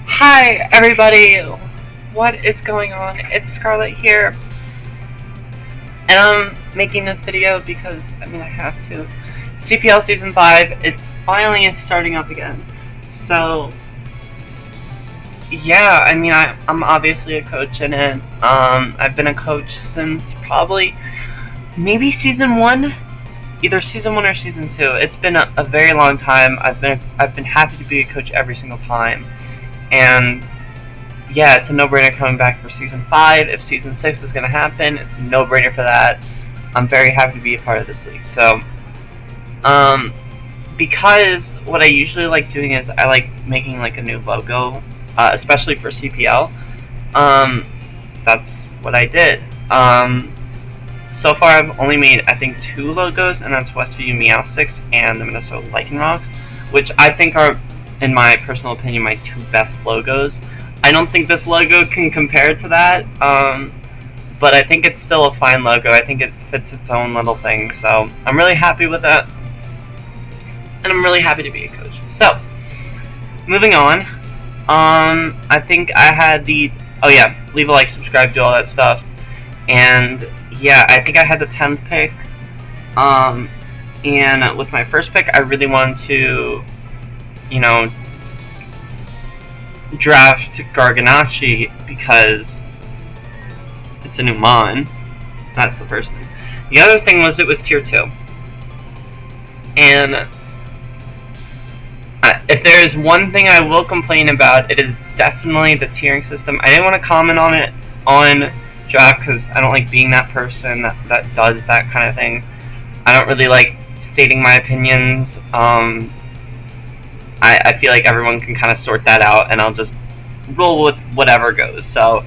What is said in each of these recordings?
Hi, everybody. What is going on? It's Scarlet here, and I'm making this video because I have to. CPL Season 5, it finally is starting up again. So, yeah, I'm obviously a coach in it. I've been a coach since probably maybe Season 1. Either Season 1 or Season 2. It's been a very long time. I've been happy to be a coach every single time. And yeah, it's a no-brainer coming back for Season 5. If Season 6 is going to happen, no-brainer for that. I'm very happy to be a part of this league. So, because what I usually like doing is I like making like a new logo, especially for CPL. That's what I did. So far I've only made, I think, 2 logos, and that's Westview Meowsticks and the Minnesota Lichen Rocks, which I think are, in my personal opinion, my 2 best logos. I don't think this logo can compare to that, but I think it's still a fine logo. I think it fits its own little thing, so I'm really happy with that, and I'm really happy to be a coach. So, moving on, I think I had leave a like, subscribe, do all that stuff, and yeah, I think I had the 10th pick, and with my first pick, I really wanted to, draft Garganaci because it's a new mon. That's the first thing. The other thing was it was tier 2. And if there is one thing I will complain about, it is definitely the tiering system. I didn't want to comment on it on draft because I don't like being that person that does that kind of thing. I don't really like stating my opinions. I feel like everyone can kind of sort that out, and I'll just roll with whatever goes. So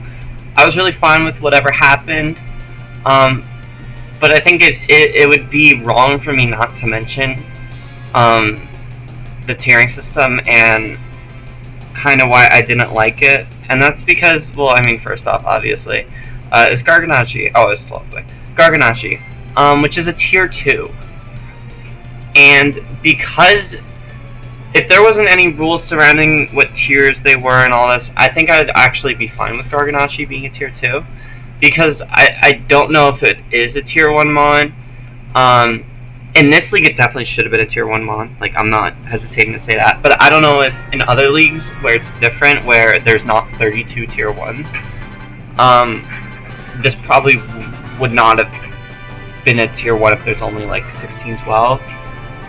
I was really fine with whatever happened, but I think it would be wrong for me not to mention the tiering system and kind of why I didn't like it. And that's because, well, first off, obviously, is Garganaci. Oh, it's 12th way. Garganaci, which is a tier 2. And because if there wasn't any rules surrounding what tiers they were and all this, I think I'd actually be fine with Garganaci being a tier 2. Because I don't know if it is a tier 1 mon. In this league, it definitely should have been a tier 1 mon. Like, I'm not hesitating to say that. But I don't know if in other leagues where it's different, where there's not 32 tier 1s, this probably would not have been a tier 1 if there's only like 16, 12.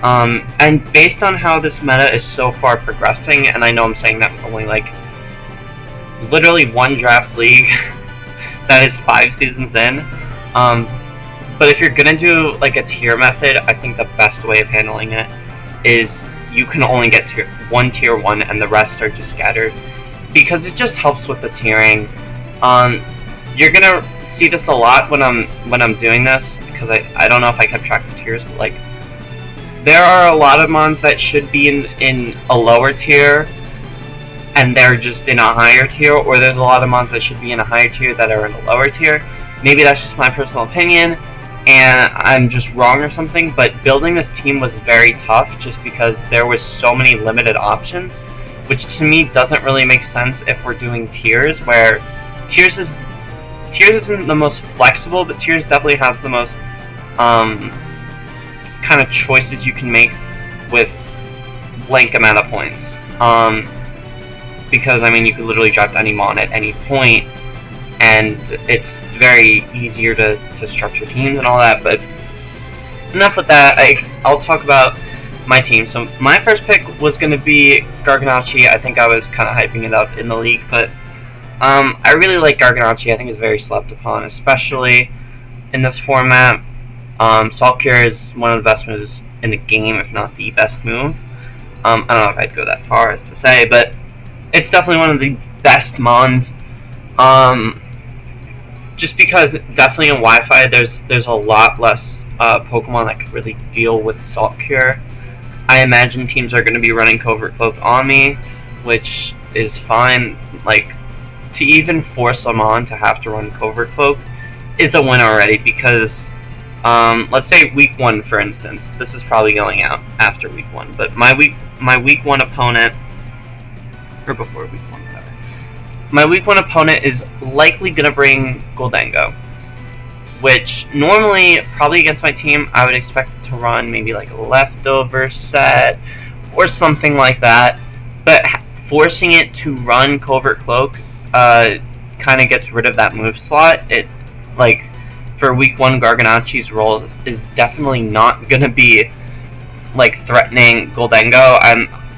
And based on how this meta is so far progressing, and I know I'm saying that with only like literally 1 draft league that is 5 seasons in, but if you're gonna do like a tier method, I think the best way of handling it is you can only get one tier 1 and the rest are just scattered, because it just helps with the tiering. You're gonna see this a lot when I'm doing this, because I don't know if I kept track of tiers, but like there are a lot of mons that should be in a lower tier and they're just in a higher tier, or there's a lot of mons that should be in a higher tier that are in a lower tier. Maybe that's just my personal opinion and I'm just wrong or something, but building this team was very tough just because there was so many limited options, which to me doesn't really make sense if we're doing tiers, where tiers isn't the most flexible, but tiers definitely has the most kind of choices you can make with blank amount of points. Because you could literally draft any mon at any point, and it's very easier to structure teams and all that. But enough with that. I'll talk about my team. So my first pick was going to be Garganaci. I think I was kind of hyping it up in the league, but I really like Garganaci. I think it's very slept upon, especially in this format. Salt Cure is one of the best moves in the game, if not the best move. I don't know if I'd go that far as to say, but it's definitely one of the best mons. Just because definitely in Wi-Fi there's a lot less Pokemon that could really deal with Salt Cure. I imagine teams are going to be running Covert Cloak on me, which is fine. Like, to even force them on to have to run Covert Cloak is a win already, because let's say week 1, for instance. This is probably going out after week 1, but my week 1 opponent or before week 1, whatever. My week 1 opponent is likely gonna bring Goldango, which normally, probably against my team, I would expect it to run maybe like a leftover set or something like that. But forcing it to run Covert Cloak kind of gets rid of that move slot. It, like, for week 1, Garganaci's role is definitely not gonna be like threatening Goldango.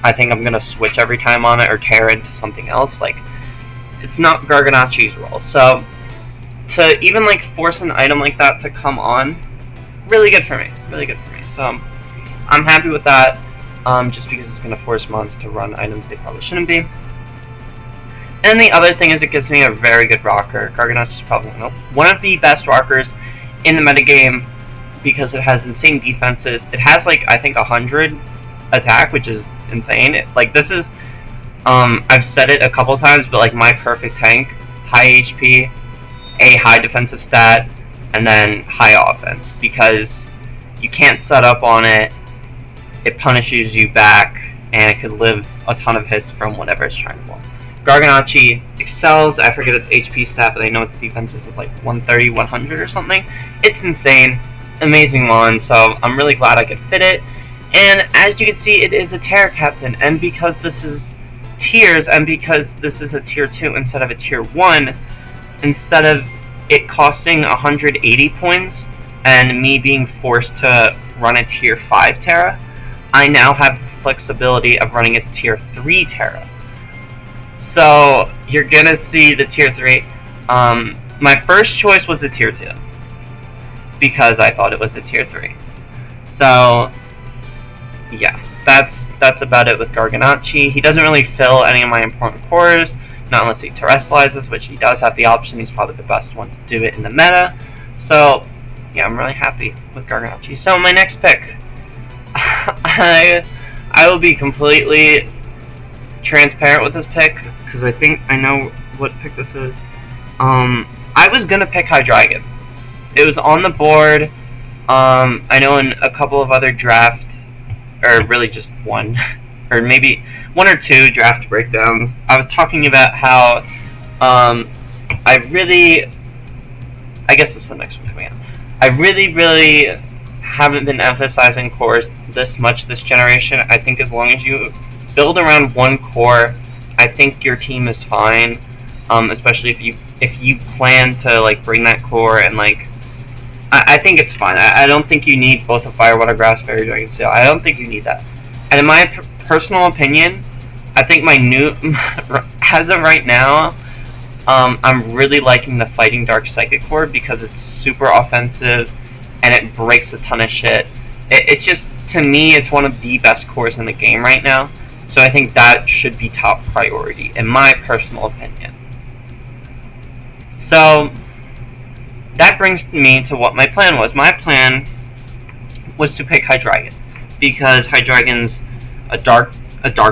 I think I'm gonna switch every time on it or tear into something else. Like, it's not Garganaci's role. So to even like force an item like that to come on, really good for me. Really good for me. So I'm happy with that. Just because it's gonna force mons to run items they probably shouldn't be. And the other thing is it gives me a very good rocker. Garganaci is probably one of the best rockers in the metagame because it has insane defenses. It has like, I think, 100 attack, which is insane. Like, this is, I've said it a couple times, but like my perfect tank: high HP, a high defensive stat, and then high offense, because you can't set up on it, it punishes you back, and it could live a ton of hits from whatever it's trying to pull. Garganaci excels. I forget its HP stat, but I know its defense is like 130, 100 or something. It's insane. Amazing mon, so I'm really glad I could fit it. And as you can see, it is a Terra Captain, and because this is tiers, and because this is a tier 2 instead of a tier 1, instead of it costing 180 points and me being forced to run a tier 5 Terra, I now have the flexibility of running a tier 3 Terra. So you're gonna see the tier 3. My first choice was a tier 2 because I thought it was a tier 3. So yeah, that's about it with Garganaci. He doesn't really fill any of my important cores, not unless he terrestrializes, which he does have the option. He's probably the best one to do it in the meta. So yeah, I'm really happy with Garganaci. So my next pick, I will be completely transparent with this pick because I think I know what pick this is. I was gonna pick Hydreigon. It was on the board. I know in a couple of other draft, or really just one, or maybe 1 or 2 draft breakdowns, I was talking about how I guess this is the next one coming out. I really haven't been emphasizing cores this much this generation. I think as long as you build around one core, I think your team is fine. Especially if you plan to like bring that core and like, I think it's fine. I don't think you need both a Fire, Water, Grass, Fairy, Dragon, Steel. I don't think you need that. And in my personal opinion, I think my new, as of right now, I'm really liking the Fighting Dark Psychic core because it's super offensive and it breaks a ton of shit. It's just, to me, it's one of the best cores in the game right now. So I think that should be top priority, in my personal opinion. So that brings me to what my plan was. My plan was to pick Hydreigon because Hydreigon's a dark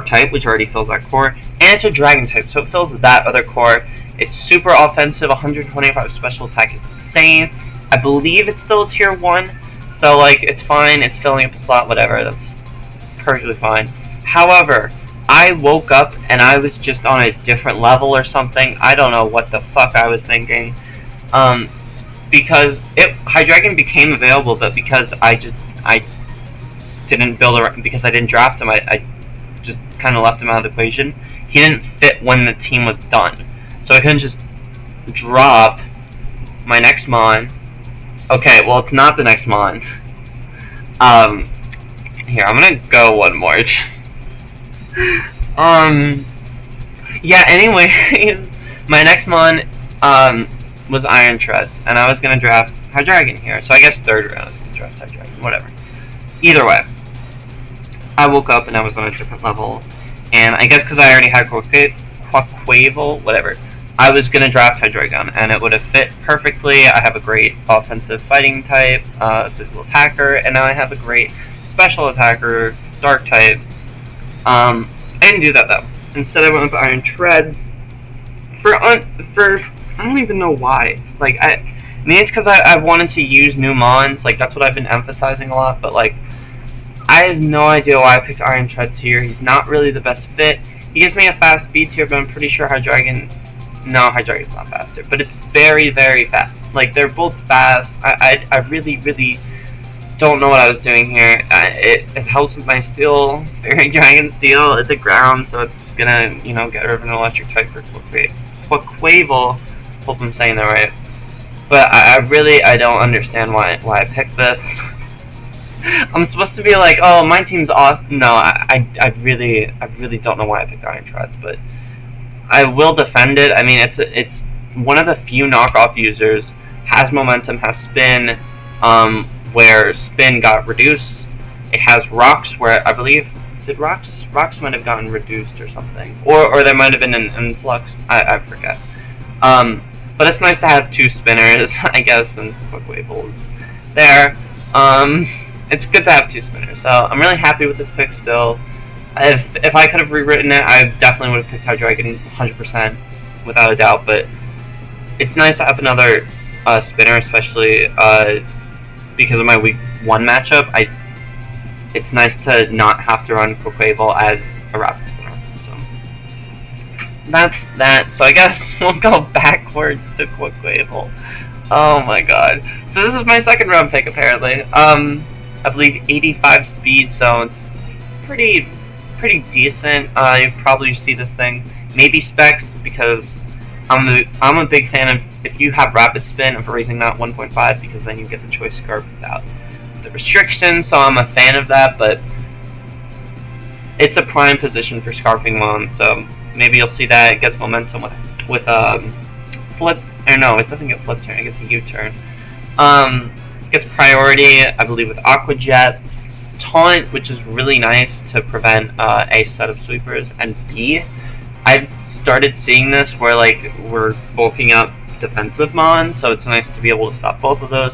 type, which already fills that core, and it's a dragon type, so it fills that other core. It's super offensive, 125 special attack is insane. I believe it's still a tier 1, so like it's fine, it's filling up a slot, whatever, that's perfectly fine. However, I woke up and I was just on a different level or something. I don't know what the fuck I was thinking. Because Hydreigon became available, but because I didn't build around, because I didn't draft him, I just kind of left him out of the equation. He didn't fit when the team was done, so I couldn't just drop my next mon. Okay, well, it's not the next mon. Here, I'm gonna go one more. Yeah, anyways, my next mon, was Iron Treads, and I was gonna draft Hydreigon here, so I guess 3rd round I was gonna draft Hydreigon, whatever. Either way, I woke up and I was on a different level, and I guess because I already had Quaquaval, whatever, I was gonna draft Hydreigon, and it would have fit perfectly. I have a great offensive fighting type, physical attacker, and now I have a great special attacker, dark type. I didn't do that though. Instead I went with Iron Treads for I don't even know why. Like, maybe it's because I've wanted to use new mons. Like, that's what I've been emphasizing a lot. But, like, I have no idea why I picked Iron Treads here. He's not really the best fit. He gives me a fast speed tier, but I'm pretty sure Hydreigon... No, Hydreigon's not faster, but it's very, very fast. Like, they're both fast. I really, really don't know what I was doing here. It helps with my steel. Fairy Dragon Steel is the ground, so it's gonna, you know, get rid of an electric type for Quaquaval. Hope I'm saying that right. But I don't understand why I picked this. I'm supposed to be like, oh, my team's awesome. No, I really don't know why I picked Iron Treads, but I will defend it. I mean, it's one of the few knockoff users, has momentum, has spin, where spin got reduced. It has rocks, where I believe rocks might have gotten reduced or something, or there might have been an influx. I forget. But it's nice to have two spinners, I guess, since Quaquaval's there. It's good to have two spinners, so I'm really happy with this pick still. If I could have rewritten it, I definitely would have picked Hydreigon 100%, without a doubt, but it's nice to have another spinner, especially because of my week 1 matchup. It's nice to not have to run Quaquaval as a rapid spinner, so that's that. So I guess we'll go backwards to Quaquaval. Oh my god. So this is my second round pick, apparently. I believe 85 speed, so it's pretty decent. You probably see this thing. Maybe specs, because I'm a big fan of, if you have rapid spin, of raising that 1.5, because then you get the choice scarf without the restriction, so I'm a fan of that, but it's a prime position for scarfing Mon, so maybe you'll see that it gets momentum with flip, or no, it doesn't get flip turn, it gets a U-turn. Gets priority, I believe, with Aqua Jet, Taunt, which is really nice to prevent A, set of sweepers, and B, I've started seeing this where, like, we're bulking up defensive Mon, so it's nice to be able to stop both of those.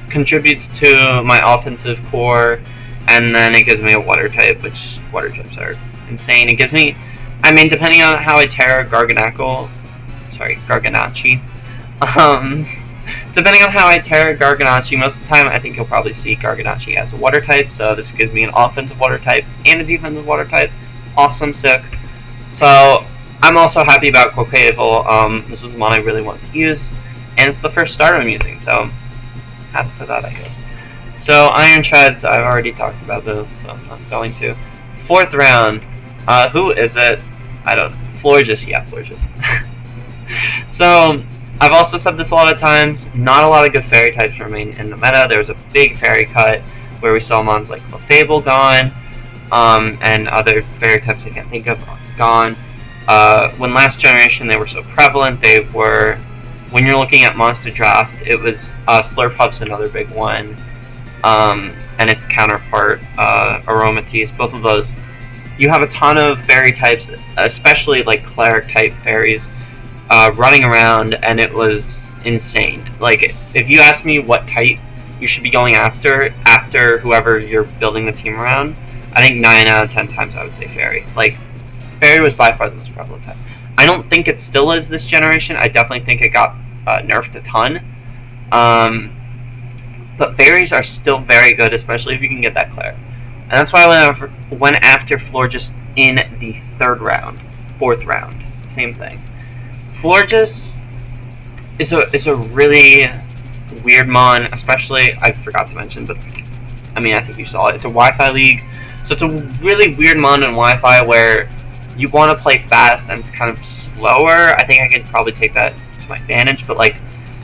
Contributes to my offensive core, and then it gives me a water type, which water types are insane. It gives me, I mean, depending on how I tear Garganaci, depending on how I tear Garganaci, most of the time I think you'll probably see Garganaci as a water type, so this gives me an offensive water type and a defensive water type. Awesome, sick. So I'm also happy about Quaquaval. This was one I really want to use, and it's the first starter I'm using, so that's to that, I guess. So Iron Treads, I've already talked about this, so I'm not going to. 4th round. Who is it? I don't know. Florges, yeah, Florges. So I've also said this a lot of times, not a lot of good fairy types remain in the meta. There was a big fairy cut where we saw mons like Clefable gone, and other fairy types I can't think of gone. When last generation they were so prevalent, they were, when you're looking at monster draft, it was Slurpuff's another big one, and its counterpart, Aromatisse, both of those. You have a ton of fairy types, especially like cleric type fairies, running around, and it was insane. Like, if you ask me what type you should be going after whoever you're building the team around, I think 9 out of 10 times I would say fairy. Like, fairy was by far the most prevalent type. I don't think it still is this generation. I definitely think it got nerfed a ton. But fairies are still very good, especially if you can get that cleric. And that's why I went after Florges in the 3rd round, 4th round, same thing. Florges is a really weird mon, especially, I forgot to mention, but I mean, I think you saw it. It's a Wi-Fi league, so it's a really weird mon in Wi-Fi where you want to play fast and it's kind of slower. I think I could probably take that to my advantage, but like,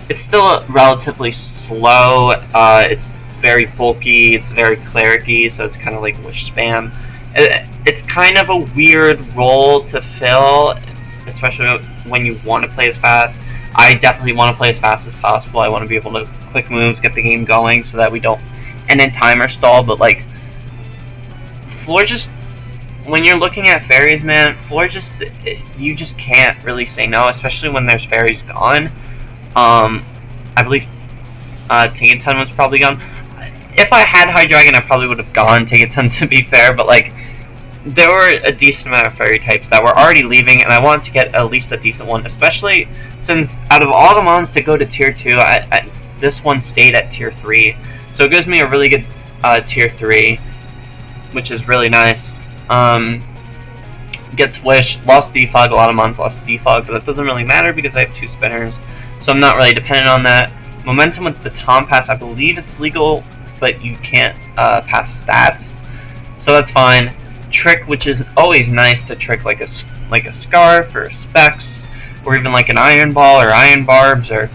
it's still relatively slow. It's very bulky, it's very clericy, so it's kind of like wish spam. It's kind of a weird role to fill, especially when you want to play as fast. I definitely want to play as fast as possible. I want to be able to click moves, get the game going, so that we don't end in timer stall. But like, Florges, when you're looking at fairies, man, Florges, you just can't really say no, especially when there's fairies gone. I believe Tinkaton was probably gone. If I had Hydreigon, I probably would have gone Tinkaton, to be fair, but like, there were a decent amount of fairy types that were already leaving, and I wanted to get at least a decent one, especially since out of all the mons to go to tier 2, this one stayed at tier 3. So it gives me a really good tier 3, which is really nice. Get Swish, lost defog, a lot of mons lost defog, but that doesn't really matter because I have 2 spinners, so I'm not really dependent on that. Momentum with Baton Pass, I believe it's legal, but you can't pass stats, so that's fine. Trick, which is always nice to trick like a Scarf or a Specs, or even like an Iron Ball or Iron Barbs or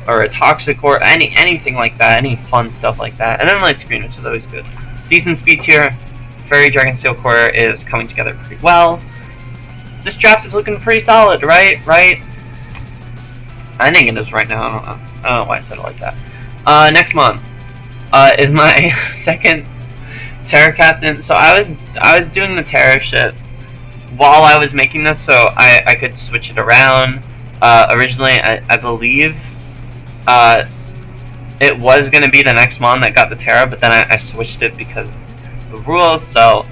a Toxic or anything like that, any fun stuff like that. And then Light Screen, which is always good. Decent speed tier. Fairy Dragon Steel Core is coming together pretty well. This draft is looking pretty solid, right? I think it is right now. I don't know why I said it like that. Next month is my second Terra Captain. So I was doing the Terra shit while I was making this, so I could switch it around. Originally, I believe it was gonna be the next mon that got the Terra, but then I switched it because the rules, so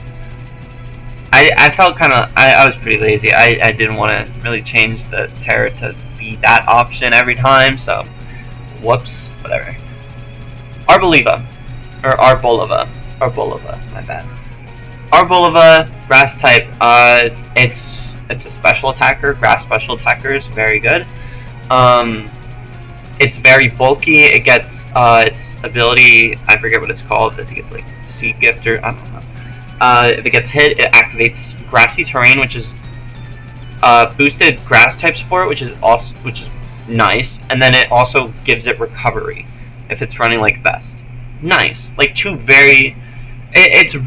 I felt kind of, I was pretty lazy. I didn't want to really change the Terra to be that option every time, so whoops, whatever. Arboliva, or Arboleva, my bad. Arboleva, grass type, it's a special attacker. Grass special attacker is very good. It's very bulky. It gets its ability, I forget what it's called. I think it's like Seed Gift or I don't know. If it gets hit, it activates Grassy Terrain, which is boosted grass type support, which is nice. And then it also gives it recovery if it's running like Vest. Nice, like two very. It's a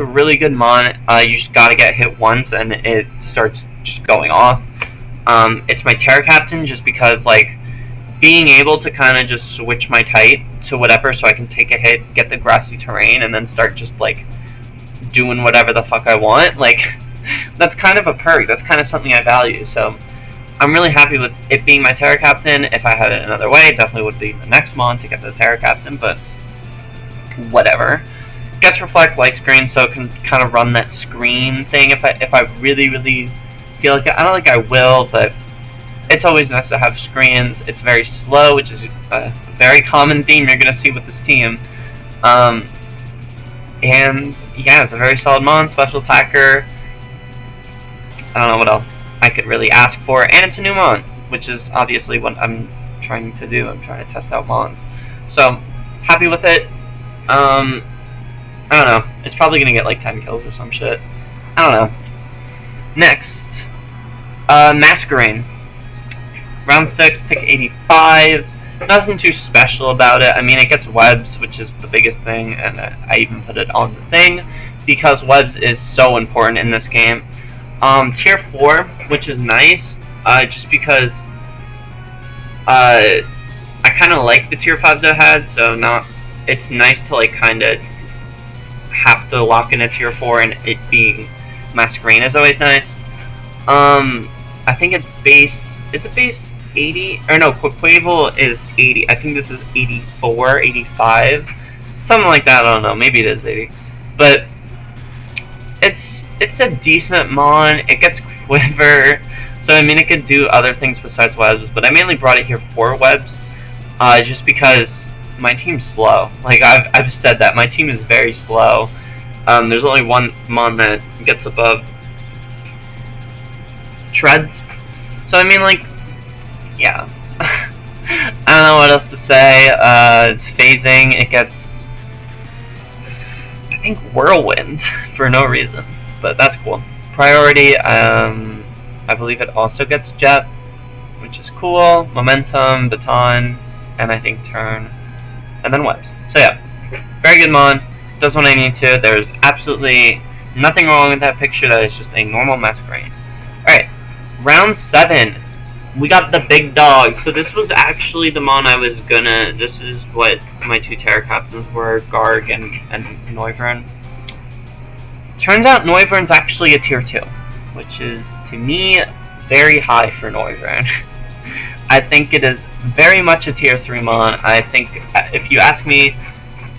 really good mon. You just gotta get hit once, and it starts just going off. It's my Terra Captain just because like being able to kind of just switch my type to whatever, so I can take a hit, get the Grassy Terrain, and then start just like doing whatever the fuck I want. Like that's kind of a perk. That's kind of something I value. So I'm really happy with it being my Terra Captain. If I had it another way, it definitely would be the next mon to get the Terra Captain, but whatever. Gets Reflect, Light Screen, so it can kind of run that screen thing if I really feel like it. I don't think I will, but it's always nice to have screens. It's very slow, which is a very common theme you're gonna see with this team. And yeah, it's a very solid mon, special attacker. I don't know what else I could really ask for, and it's a new mon, which is obviously what I'm trying to do. I'm trying to test out mons, so happy with it. I don't know. It's probably gonna get like 10 kills or some shit. I don't know. Next, Masquerain. Round 6, pick 85. Nothing too special about it. I mean, it gets webs, which is the biggest thing, and I even put it on the thing because webs is so important in this game. Tier 4, which is nice, just because I kind of like the tier 5s I had, so it's nice to like kind of have to lock in a tier 4, and it being Masquerain is always nice. I think it's base. Is it base 80? Or no, Quaquavel is 80. I think this is 84, 85, something like that. I don't know. Maybe it is 80, but it's a decent mon. It gets Quiver, so I mean it could do other things besides webs. But I mainly brought it here for webs, just because my team's slow. Like I've said that my team is very slow. There's only one mon that gets above Treads. So I mean, like, yeah. I don't know what else to say. It's phasing. It gets, I think, Whirlwind for no reason, but that's cool. Priority. I believe it also gets Jet, which is cool. Momentum, Baton, and I think Turn. And then webs. So yeah, very good mon. Does what I need to. There's absolutely nothing wrong with that picture. That is just a normal Masquerain. Alright, round 7. We got the big dog. So this was actually the mon I was gonna. This is what my 2 Terra Captains were, Garg and Noivern. Turns out Noivern's actually a tier 2, which is, to me, very high for Noivern. I think it is very much a tier 3 mon. I think if you ask me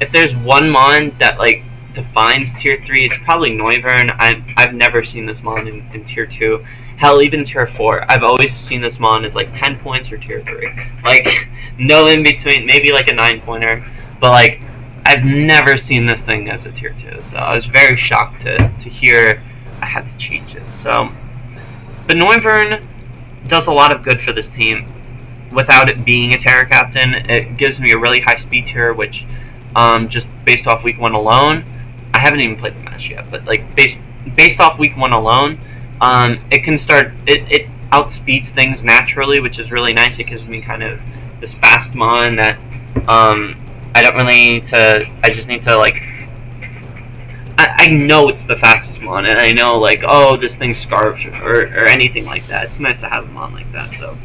if there's one mon that like defines tier 3, it's probably Noivern. I've never seen this mon in tier 2. Hell, even tier 4. I've always seen this mon as like 10 points or tier 3. Like no in between, maybe like a 9-pointer. But like I've never seen this thing as a tier 2. So I was very shocked to hear I had to change it. So, but Noivern does a lot of good for this team. Without it being a Terra Captain, it gives me a really high speed tier, which, just based off week 1 alone, I haven't even played the match yet, but like based off week 1 alone, it can start, it outspeeds things naturally, which is really nice. It gives me kind of this fast mon that, I don't really need to, I just need to like, I know it's the fastest mon, and I know like, oh, this thing's scarfed, or anything like that. It's nice to have a mon like that, so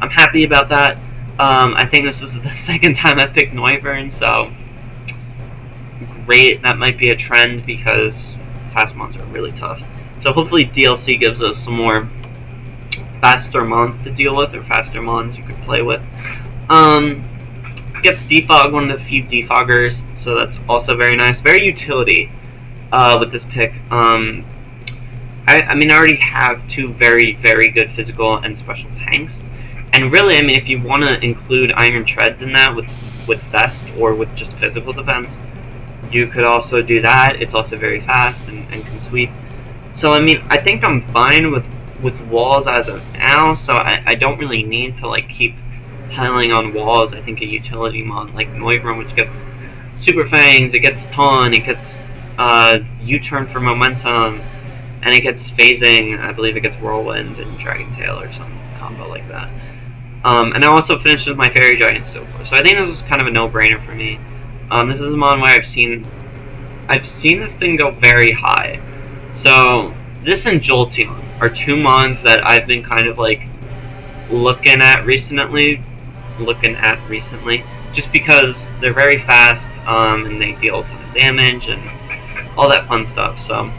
I'm happy about that. I think this is the second time I've picked Noivern, so great. That might be a trend because fast mons are really tough. So hopefully DLC gives us some more faster mons to deal with, or faster mons you could play with. Gets defog, one of the few defoggers, so that's also very nice. Very utility with this pick. I mean, I already have 2 very, very good physical and special tanks. And really, I mean, if you want to include Iron Treads in that with Vest or with just physical defense, you could also do that. It's also very fast and can sweep. So, I mean, I think I'm fine with walls as of now, so I don't really need to, like, keep piling on walls. I think a utility mon like Noivern, which gets Super Fangs, it gets Taunt, it gets U-turn for momentum, and it gets phasing. I believe it gets Whirlwind and Dragon Tail or some combo like that. And it also finishes my Fairy Giant so far. So I think this was kind of a no-brainer for me. This is a mon where I've seen this thing go very high. So this and Jolteon are 2 mons that I've been kind of like looking at recently, just because they're very fast, and they deal a ton of damage and all that fun stuff. So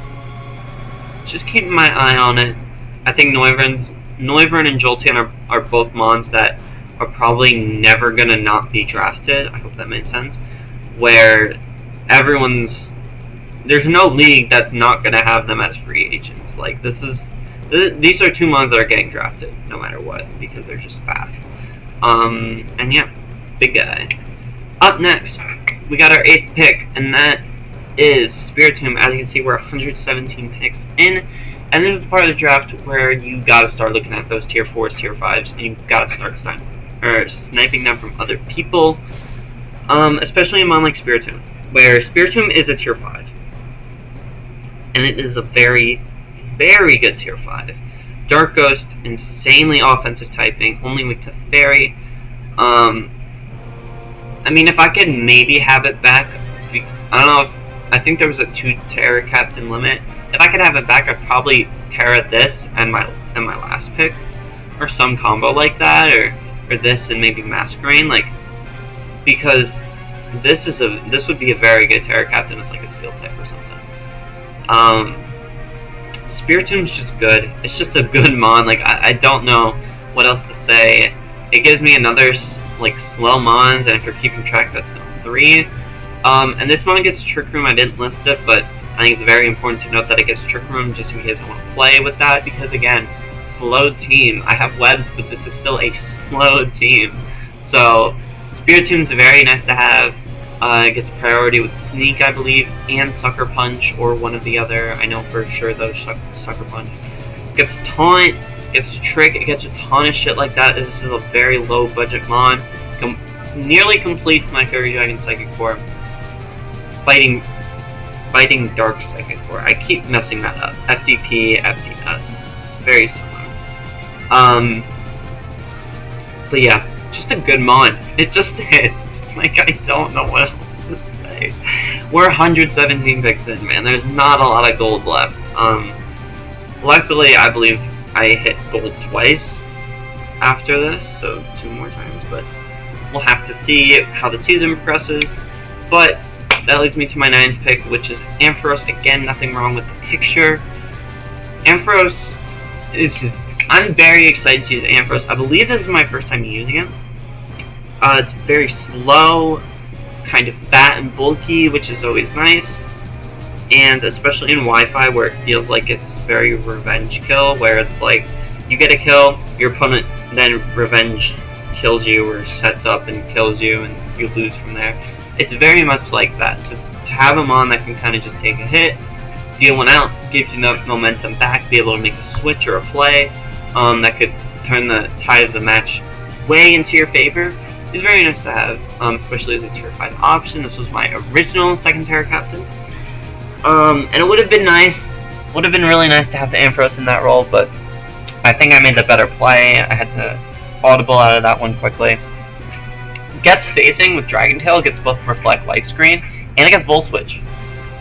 just keeping my eye on it. I think Noivern and Jolteon are both mons that are probably never gonna not be drafted. I hope that makes sense. Where there's no league that's not gonna have them as free agents. Like these are 2 mons that are getting drafted no matter what, because they're just fast. And yeah, big guy. Up next, we got our 8th pick, and that is Spiritomb. As you can see, we're 117 picks in, and this is part of the draft where you gotta start looking at those tier 4s, tier 5s, and you gotta start sniping them from other people, especially a mon like Spiritomb, where Spiritomb is a tier 5, and it is a very, very good tier 5. Dark Ghost, insanely offensive typing, only weak to Fairy. I mean, if I could maybe have it back, I don't know if, I think there was a 2 Terra Captain limit. If I could have it back, I'd probably Terra this and my last pick, or some combo like that, or this and maybe Masquerain, like, because this would be a very good Terra Captain as like a Steel type or something. Spiritomb's just good. It's just a good mon. Like, I don't know what else to say. It gives me another like slow mons, and if you're keeping track, that's now 3. And this mon gets Trick Room. I didn't list it, but I think it's very important to note that it gets Trick Room just in case I want to play with that, because again, slow team. I have webs, but this is still a slow team. So Spiritomb's very nice to have. It gets priority with Sneak, I believe, and Sucker Punch, or one of the other. I know for sure though, Sucker Punch. It gets Taunt, gets Trick, it gets a ton of shit like that. This is a very low budget mon. Nearly completes my Fairy Dragon Psychic Core. Fighting Dark Psychic Core. I keep messing that up. FDP, FDS. Very similar. But yeah, just a good mon. It just is. Like, I don't know what else to say. We're 117 picks in, man. There's not a lot of gold left. Luckily, I believe I hit gold twice after this, so 2 more times, but we'll have to see how the season progresses. But that leads me to my 9th pick, which is Ampharos. Again, nothing wrong with the picture. Ampharos is... I'm very excited to use Ampharos. I believe this is my first time using it. It's very slow, kind of fat and bulky, which is always nice. And especially in Wi-Fi, where it feels like it's very revenge kill, where it's like, you get a kill, your opponent then revenge kills you, or sets up and kills you, and you lose from there. It's very much like that. So to have him on that can kind of just take a hit, deal one out, gives you enough momentum back to be able to make a switch or a play that could turn the tide of the match way into your favor is very nice to have, especially as a tier 5 option. This was my original second tier captain. And it would have been really nice to have the Ampharos in that role, but I think I made the better play. I had to audible out of that one quickly. Gets Phasing with Dragon Tail, gets both Reflect Light Screen, and it gets Volt Switch.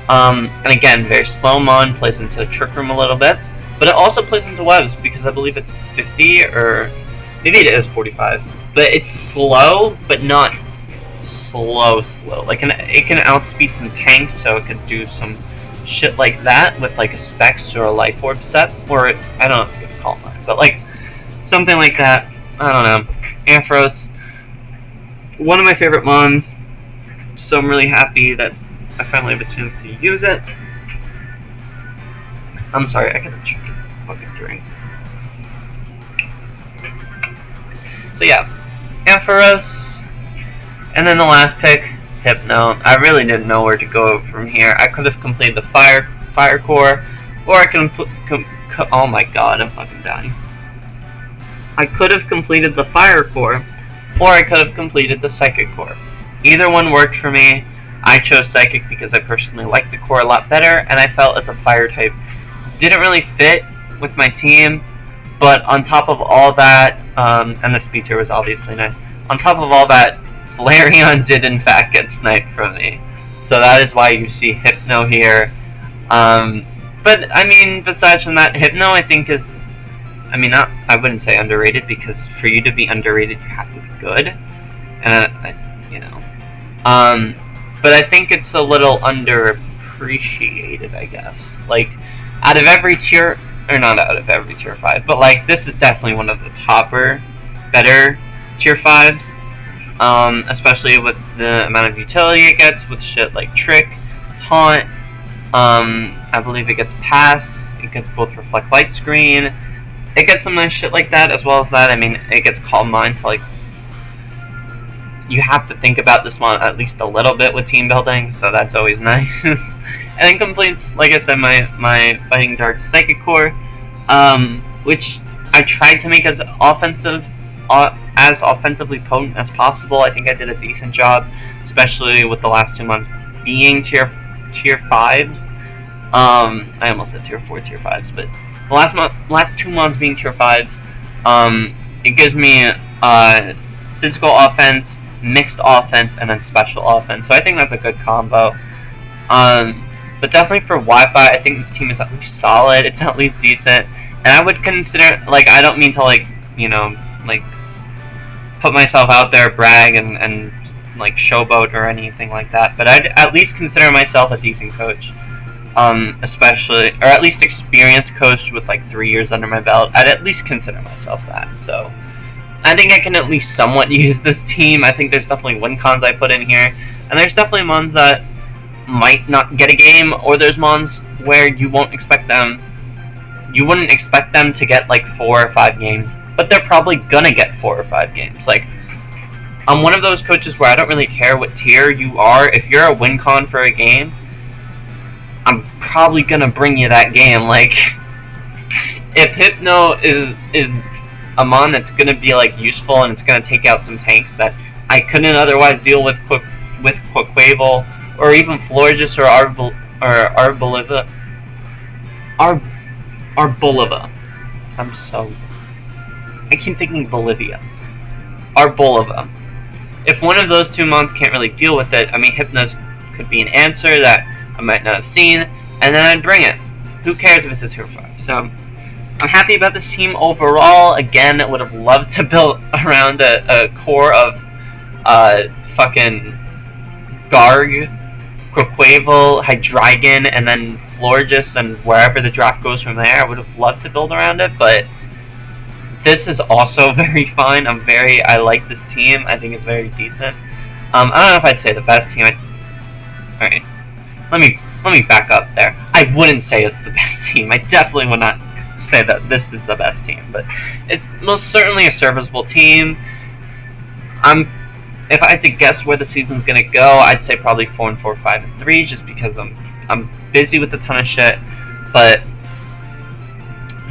And again, very slow mon, plays into Trick Room a little bit, but it also plays into Webs because I believe it's 50, or maybe it is 45. But it's slow, but not slow. Like, it can outspeed some tanks, so it could do some shit like that with like a Specs or a Life Orb set, or I don't know if you could call it, but like something like that. I don't know. Ampharos, one of my favorite mons, so I'm really happy that I finally have a chance to use it. I'm sorry, I gotta check a fucking drink. So yeah, Ampharos, and then the last pick, Hypno. I really didn't know where to go from here. I could have completed the Fire Core, or I could have oh my god, I'm fucking dying. I could have completed the Fire Core, or I could have completed the Psychic Core. Either one worked for me. I chose Psychic because I personally liked the core a lot better, and I felt as a Fire type didn't really fit with my team. But on top of all that, and the speed tier was obviously nice. On top of all that, Flareon did in fact get sniped from me, so that is why you see Hypno here. But I mean, besides from that, Hypno I think is, I mean, I wouldn't say underrated, because for you to be underrated, you have to be good, and you know. But I think it's a little underappreciated, I guess. Like, out of every tier, or not out of every tier 5, but like this is definitely one of the better tier 5s. Especially with the amount of utility it gets with shit like Trick, Taunt, I believe it gets Pass, it gets both Reflect Light Screen, it gets some nice shit like that, as well as that, I mean, it gets Calm Mind to like, you have to think about this one at least a little bit with team building, so that's always nice. And then completes, like I said, my Fighting Dark Psychic Core, which I tried to make as offensively potent as possible. I think I did a decent job, especially with the last 2 months being tier 5s. I almost said tier 4, tier 5s, but the last 2 months being tier 5s, it gives me physical offense, mixed offense, and then special offense. So I think that's a good combo. But definitely for Wi-Fi, I think this team is at least solid. It's at least decent, and I would consider, like, I don't mean to, like, you know, like, put myself out there, brag, and like showboat or anything like that, but I'd at least consider myself a decent coach, especially, or at least experienced coach with like 3 years under my belt. I'd at least consider myself that, so I think I can at least somewhat use this team. I think there's definitely win cons I put in here, and there's definitely mons that might not get a game, or there's mons where you wouldn't expect them to get like 4 or 5 games, but they're probably gonna get 4 or 5 games. Like, I'm one of those coaches where I don't really care what tier you are. If you're a win con for a game, I'm probably gonna bring you that game. Like, if Hypno is a mon that's gonna be like useful and it's gonna take out some tanks that I couldn't otherwise deal with Quaquavel, or even Florges or Arboliva. I keep thinking Bolivia. Arboliva. If one of those 2 mons can't really deal with it, I mean, Hypnos could be an answer that I might not have seen, and then I'd bring it. Who cares if it's a tier 5? So, I'm happy about this team overall. Again, I would have loved to build around a core of fucking Garg, Quaquavel, Hydreigon, and then Florges, and wherever the draft goes from there. I would have loved to build around it, but this is also very fun. I like this team. I think it's very decent. I don't know if I'd say the best team. Alright, let me back up there. I wouldn't say it's the best team. I definitely would not say that this is the best team, but it's most certainly a serviceable team. If I had to guess where the season's gonna go, I'd say probably 4-4, 5-3, just because I'm busy with a ton of shit. But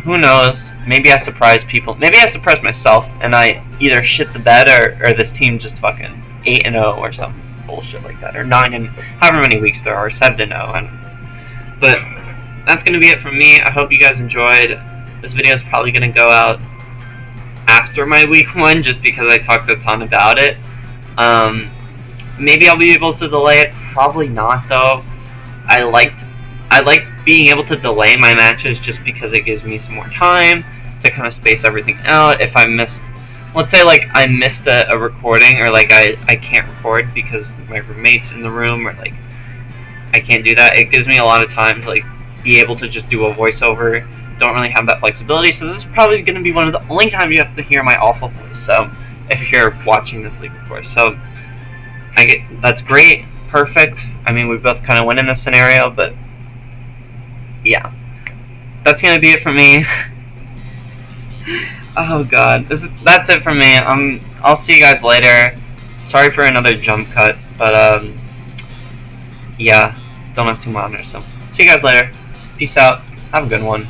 who knows? Maybe I surprise people. Maybe I surprise myself, and I either shit the bed, or this team just fucking 8-0 or some bullshit like that, or 9 and however many weeks there are, 7-0. But that's gonna be it from me. I hope you guys enjoyed. This video is probably gonna go out after my week 1, just because I talked a ton about it. Maybe I'll be able to delay it. Probably not, though. I like being able to delay my matches just because it gives me some more time to kind of space everything out. If I miss, let's say like I missed a recording, or like I can't record because my roommate's in the room, or like I can't do that, it gives me a lot of time to like be able to just do a voiceover. Don't really have that flexibility, so this is probably going to be one of the only times you have to hear my awful voice. So if you're watching this league, of course, so that's great, perfect. I mean, we both kind of win in this scenario, but yeah, that's gonna be it for me. Oh god, that's it for me. I'll see you guys later. Sorry for another jump cut, but yeah, don't have 2 monitors, so see you guys later. Peace out. Have a good one.